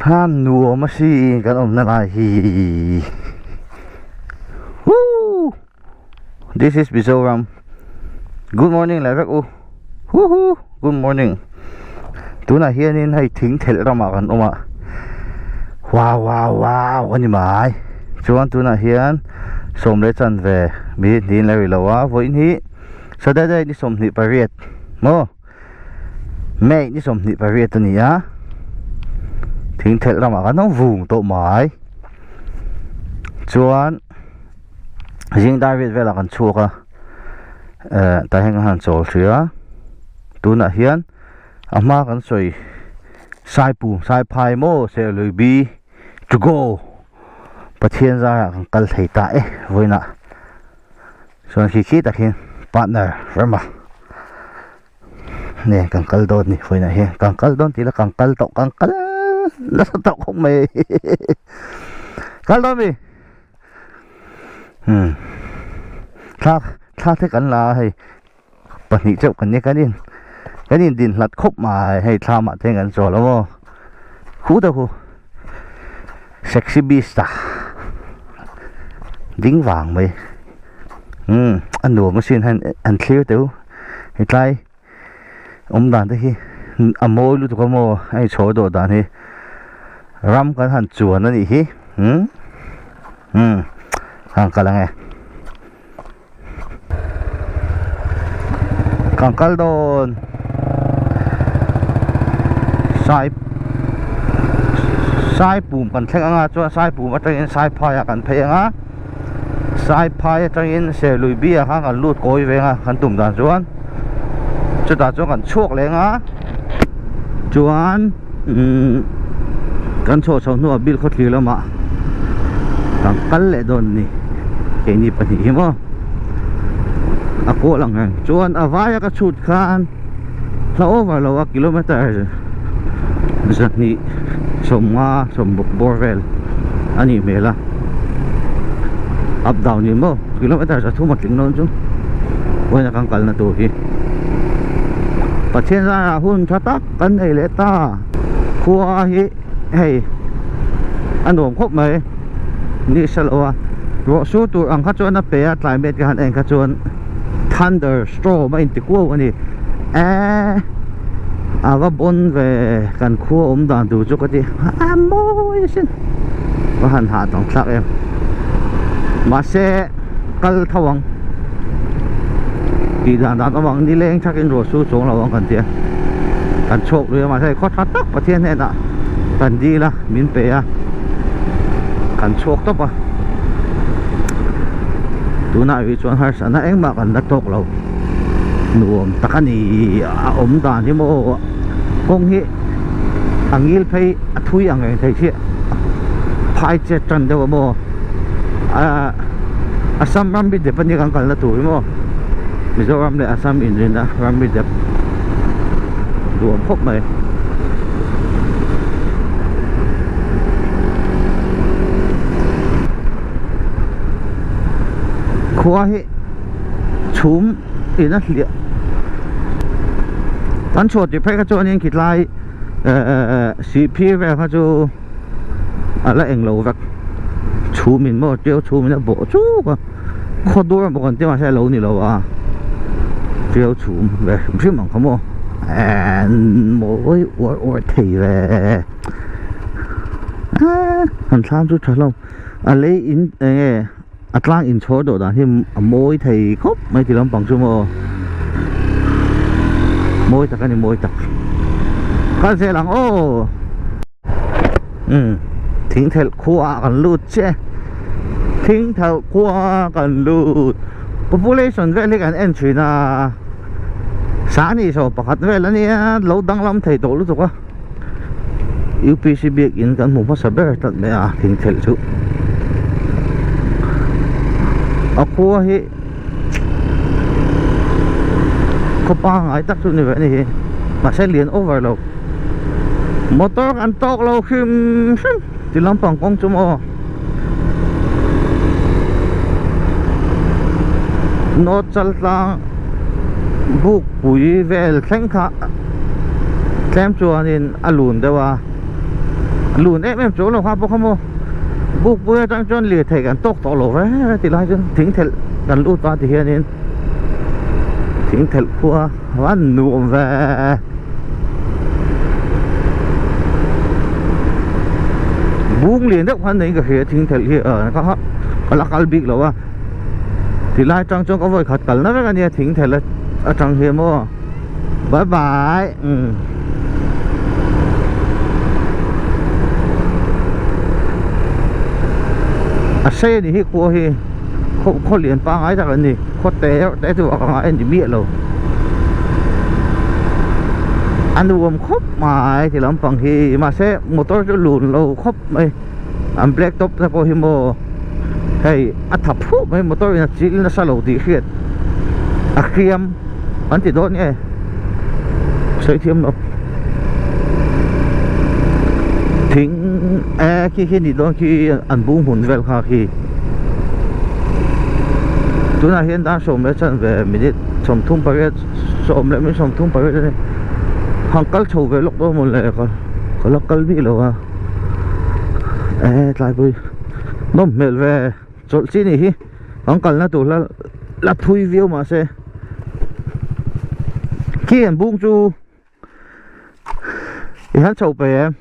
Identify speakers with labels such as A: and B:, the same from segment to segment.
A: han nuo ma si kan om na lai hi. Woo! This is Mizoram. Good morning lại các u. Good morning. Tú na hian in hay thính thel ra ma kan oma. Wow anh mai. Chuan tú na hian som le chan ve mi din la ri lawa vo in hi. So đây ni som ni pariat. Mo. Mẹ ni som ni pariat ni á. Thính thel ra ma kan nó vùng to mai. Chuan riêng David về là kan chuak a. Ta heng han chol thria. Tu na hian ama kan soi sai pu sai phai mo se lui bi to go pathian ra kan kal thei ta e voina so khi ta khin partner rama ne kan kal don ni voina he kan kal don ti la kan kal la sa to không mày kal don mi tha thế kan la hay pani chau kan ne kanin kanin din lat khop ma hay tha ma theng an chol mo khu da khu sexy beast ding vàng mày anh đùa mới xin anh clear tếu hiện tại ông đàn thế khi môi luôn có mồ hay chối đồ đàn thì ram cái hẳn chuồn nó gì hi hàng cả là nghe càng cắt đồn sai bùm cần thách ngã cho sai bùm ở trên sai phai cần thấy ngã sai phai trong in xe lùi bia khác cần lút cối về ngã cần tụm đàn chuan cho ta cho cần chuộc lên ngã chuan cần cho cháu nuôi bil khót lắm mà càng cắt lệ đồn nè cái này bận gì mà cô lang ngang chuan avaya ka chut khan la over lo kilometer zani somma sombuk borvel ani mela up down ni mo kilometer sa thu matling non chu wala kang kal na to hi pathian ra hun thatak kan ei le ta khuwa hi hey anom khop mai ni salwa ro su tur ang kha chuan a pe a climate ka han en kha chuan thunder storm mà in tịch quốc anh và bốn về gần khu ốm đàn đủ cho cái gì môi xin và hành hạ tổng sắc em mà xe cල් thawang thì đàn thawang đi lên chắc cái rồi xuống là cần tiền cần chộp rồi mà thấy có thắt tóc và thiên này đã cần đi là miếng bể à cần chộp tóc à tu na vi chuan har sana eng ma kan la tok lo nuam takani om dan hi mo kong hi angil phei athui ang thei chi phai che chan de mo asam ram bi de pani kan kal na tu mo Mizoram le Assam in na ram bi de nuam phop mai khóa hi chum ina hlia tan chot ti phai ka cho nin kit lai cp ve kha chu ala eng lo vak chumin mo teo chumin bo chu ka khodur mo kan te ma sai lo ni lo a teo chum ve phim mang khamo moi or thei ve han tham chu thalom ale in atlang in chó đồ đàn thêm môi thầy khóc mấy thì lắm bằng số mò môi tắc anh môi tắc con xe lằng ô thính theo khoa cần lụt chứ thính theo khoa cần lụt population về lịch entry na sáng đi số bạc về là nè lâu đăng lắm thầy tổ lúc rồi UPC biết in cần một phát sắp được tận mẹ thính theo chú aku hi ko pa ngai tak tu ni ve ni ma sai lien overload motor an tok lo khim ti lampang kong chu mo no chal tlang buk pui vel thleng kha tlem chuanin alun dewa lùn em chỗ là hoa bốc không buộc bữa trang chọn liệt thầyกันtốc tỏ lộ vậy thì lại chứ thính thềกันlút vào thì hiện nên thính thề qua văn nuông về buông liền đó hoàn này cái hệ thính thề hier ở có là cal big rồi thì lại trang chọn có vội khát cẩn nó với cái này thính thề là ở trang hier mua bye bye xe thì hi qua hi khó liền ba ngày chắc là gì khó té từ vào anh chỉ biết rồi anh uống khóc mà thì làm bằng hi mà xe motor cho lùn lâu khóc mày anh black top ra có hi mò hay anh thập phút mày motor là chỉ là sao lâu thì khiết khiêm anh chỉ đốt nhé sợi thiêm nó thính khi đi đó khi anh buông hồn về khá khi tôi nói hiện đang sống mấy chân về mình sống thung bao nhiêu sống lại mới sống thung bao nhiêu này hàng cắt chầu về lúc đó một lệ có lúc cắt bị rồi lại vui nó mệt về chỗ chi này hàng cắt nó tụ là thui view mà xe khi anh buông chu thì hắn chầu về em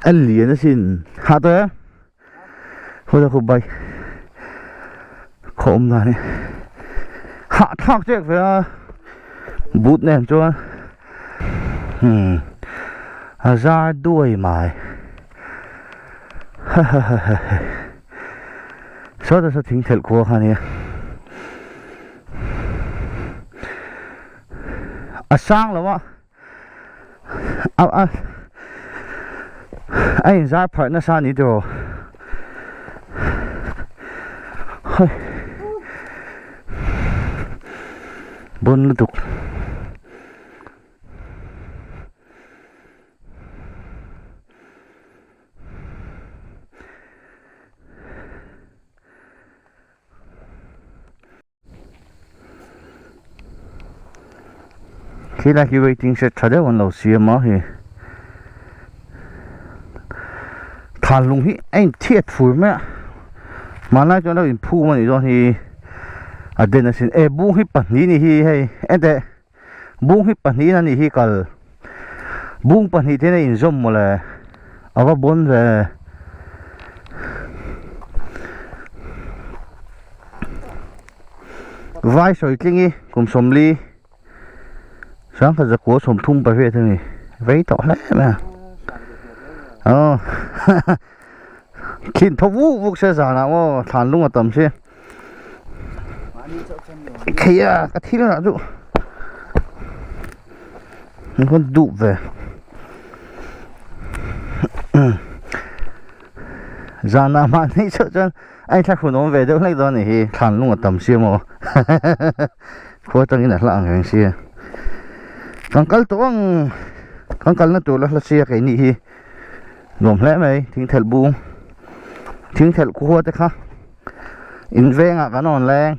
A: anh liền nó xin hạ tới á hồi giờ không bay khổm ra này hạ thác chứ phải bút nè cho ra đuôi mày sao đó sao thính thật của hắn nè sang rồi á anh ra phải nó sao nhỉ đồ bốn liên tục khi là khi waiting set thật đấy còn lâu xưa mà thì thằng lùng hi anh thiệt phủi mà lại cho nó in phu mà rồi thì đến là xin buông hi bản ní hi hay anh thế buông hi bản ní là hi cả buông bản ní thế này in zoom mà là ở bốn về vai soi kinh đi cùng sôm ly sáng phải giật của sôm thung bài về thế này vấy tỏ lẽ mà kinh thấu vũ xe giả nào thàn lung ở tầm xe khi cái thi nó dụ nó con đụ về giả nào mà đi sợ chân anh chắc nó về đâu lấy đó này thàn lung ở tầm xe mà khó tăng cái là người xe còn cái nó tụi nó xe cái này gồm lẽ mày thính thật buông thính thật của thế khác in ven cái nón len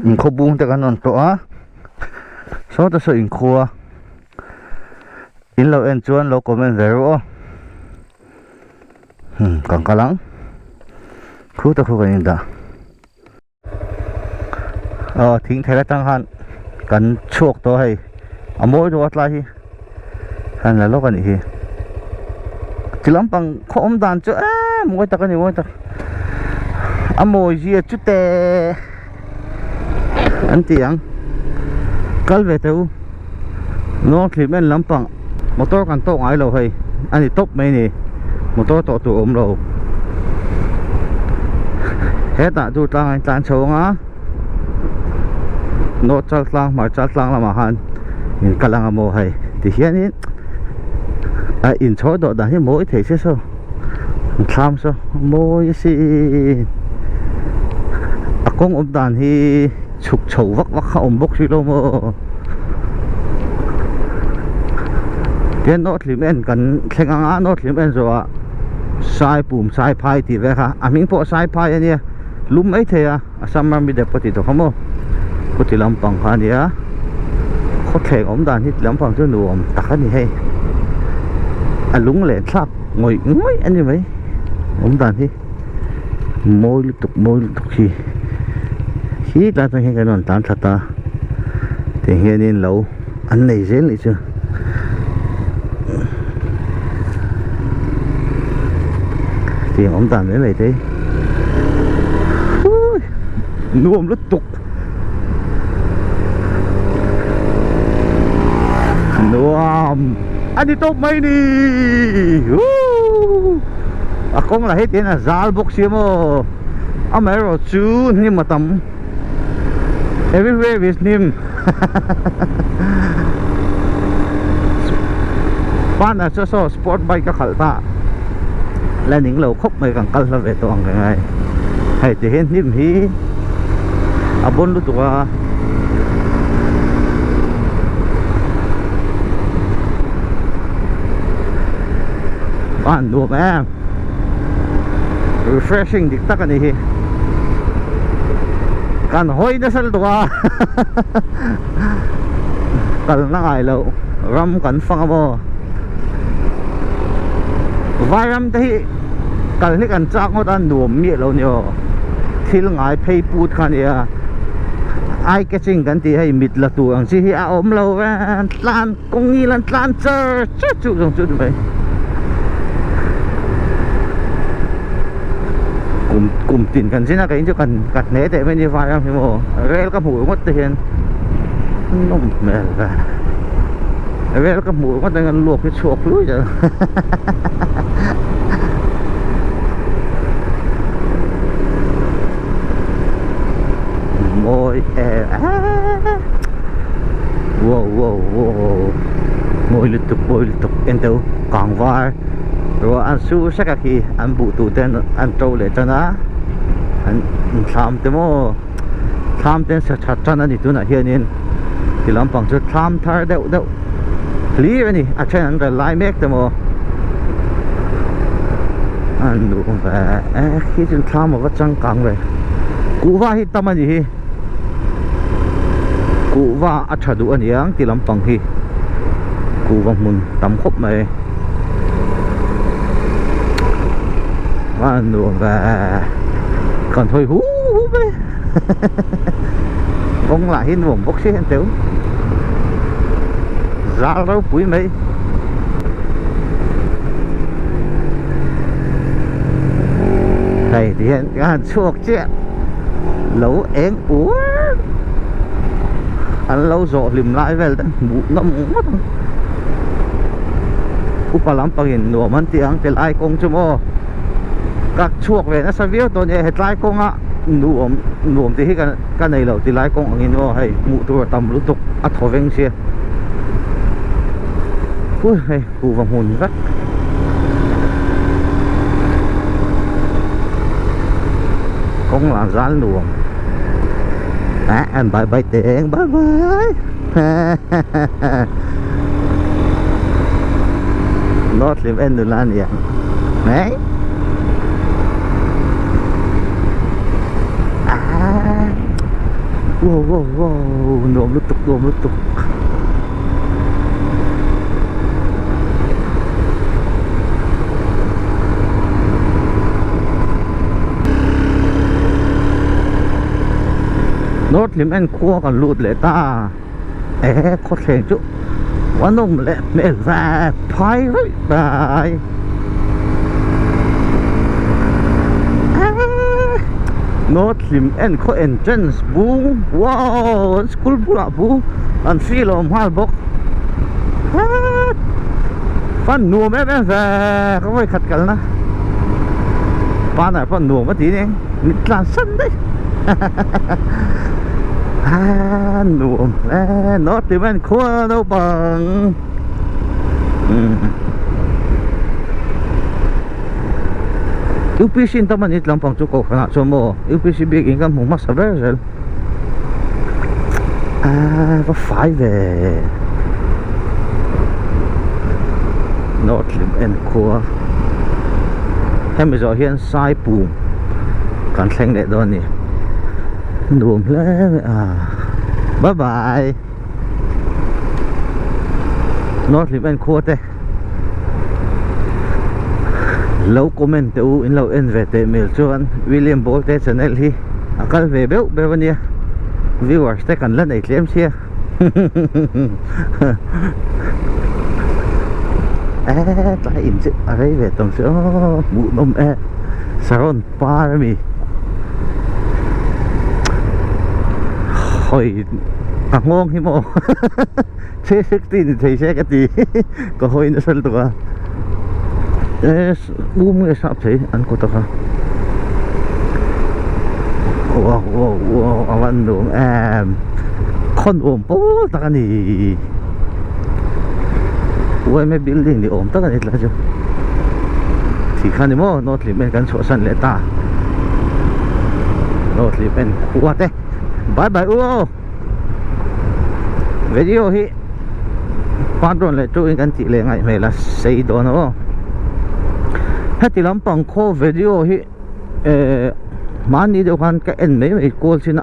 A: in khô buông cái nón tỏa số ta sợ in khô in lâu en chuan lâu comment về rồi còn cả lắm khu ta khu cái gì đó thính thật là tăng hạn cần chuộc tôi hay mỗi đồ lại hi hay là lúc này hi chỉ lắm bằng khóm đàn chứ mỗi ta cái này mỗi ta mỗi gì chút tệ anh tiếng cල් về đâu nó thì bên lắm bằng motor cần to ngay lâu hay anh thì top mấy nè motor to tụ ôm lâu hết đã tụ tăng tăng số á nó chặt lang mà chặt lang là mà han cái lang mồ hay thì hiện in chỗ đó đã mỗi thể chứ sao tham sao mỗi gì con ông đàn thì chụp chầu vắt vắt ông bốc xí đâu mà cái nó thì men cần xem ngang nó thì men rồi sai bùm sai phai thì về ha mình bỏ sai phai anh lúc mấy thế sao mà mình đẹp có thì đâu không không có thì làm bằng ha nhỉ có thể ông đàn thì làm bằng cho nụ tắc cái gì hay lúng lẻ thắc ngồi ngồi anh như vậy ông ta thì môi liên tục khi ta thấy cái nón tán thật ta thì hiện nên lâu anh này dễ lại chưa thì ông ta mới lại thế nuông liên tục nuông anh đi tốt mấy đi akong lahit yan na zalbox siya mo amero chu ni matam everywhere with him pana so sport bike ka khalta laning lo khop mai kang kal ve to ang ngai hai te hen nim hi abon lu to ka pan do em refreshing dikta ka ni kan hoy na sal duwa kal na ngai lo ram kan fang mo vairam tahi kal ni kan chak ngot an nuam mi lo nyo thil ngai phei put khan ya ai catching kan ti hai mit la tu ang si hi a om lo wan tlan kong ni lan tlan chur chu jong chu bai cùng tiền cần xin là cái cho cần cắt né tại bên như vai em thì mồ rê các mũi mất tiền nó mệt và rê các mũi mất tiền luộc cái chuột lúi rồi môi wow môi liên tục em đâu còn vai rồi anh su sắc khi anh bụ tụ tên anh trâu lại cho nó anh tham tên sẽ chặt cho nó đi tu nãy hiện nên thì làm bằng cho tham thar đậu lý vậy nè à trên anh là lại make them anh đủ về khi chúng tham mà vẫn chẳng càng về cụ va hít tâm anh gì cụ va à chả đủ anh yang thì làm bằng khi cụ va muốn tắm khóc mày anh luôn và còn thôi hú bé ông lại hin vùng bốc xí anh tiểu ra đâu quý mấy thầy thì anh chuột chứ lẩu én úa anh lâu rồi lìm lại về mũ nó mất upa lắm bằng hình nổ man tiếng thì lại công cho mô các chuột về nó sao biết tôi nhớ hết lái công á nuông thì cái này là thì lái công anh nó hay mũ tôi tầm lúc tục ắt thổi veng xe ui hay cụ vòng hồn rất công là dán nuông anh bye tiền bye nó live end được lan vậy đấy wow nuông liên tục nốt liếm anh cua còn lụt lệ ta có thể chứ quán ông lệ mẹ và phai đấy bài nốt liếm anh có entrance bu wow school bu la bu anh phi lo mal bốc fan nuông mẹ và có phải khát cẩn na fan này fan nuông mất tí nè mít lan sân đấy nuông nó thì mình khua đâu bằng UPC teman itu lampang cukup kena semua UPC bikin kan mau masa bersel vad five Nordlim NK hay bây giờ hiện sai bùm còn xanh đẹp đó nè nuông lẽ bye bye Nordlim NK thế lâu comment u in lâu en về te mail chuan William Bolte channel hi akal ve beu bewania viewers te kan lan ei tlem sia ta in chứ ở đây về tổng số bụi bông saron pa mi hồi ngon hi mo chế sức tin thì sẽ cái gì có hồi nó sân tụi cái sắp thấy ăn có tao wow ăn đồ con ôm bố ta cái này ôi mấy building thì ôm ta cái này là chứ thì khăn đi mo nó thì bên cái chỗ sân lệ ta nó thì bên quá thế bye bye video hi patron le chu in kan ti le ngai me la sei do no hati lam pang kho video hi mani de khan ka en me call sina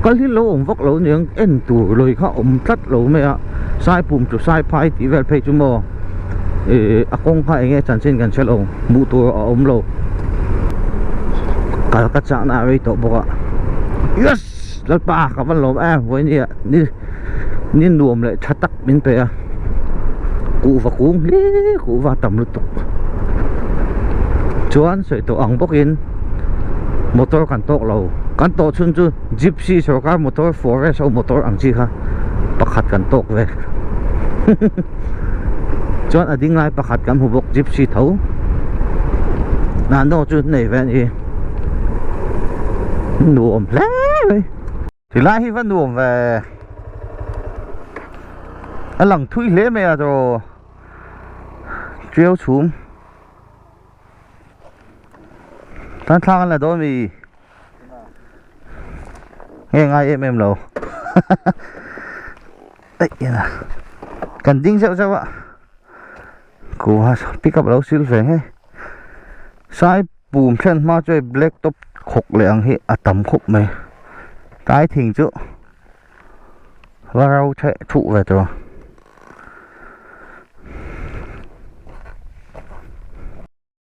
A: kal hi lo om vok lo niang en tu loi kha om tlat lo me a sai pum chu sai phai ti vel phei chu mo akong kha enge chan chen kan chelo mu tu om lo kal ka cha na ve to boka yes lal pa ka van lo voi ni ni nuông lại chặt tắc bên bề cụ và cuống cụ và tầm lụt tục chuan sợi tổ ong bốc in motor kan tok lo kan to chun chu gypsy sarkar motor forest sau motor ang chi kha pakhat kan tok ve chuan ading lai pakhat kan hubok gypsy thau na no chu nei ven hi nuông hle thì lai hi van nuông về anh lăng thui lẽ mẹ rồi treo xuống tan thang là đó mi nghe ngay em lâu đấy nè cần dính sao ạ cô pick up lâu xíu về hết sai bùm chân mà chơi black top khục lẹng hết tầm khục mày cái thình chứ vào chạy trụ về rồi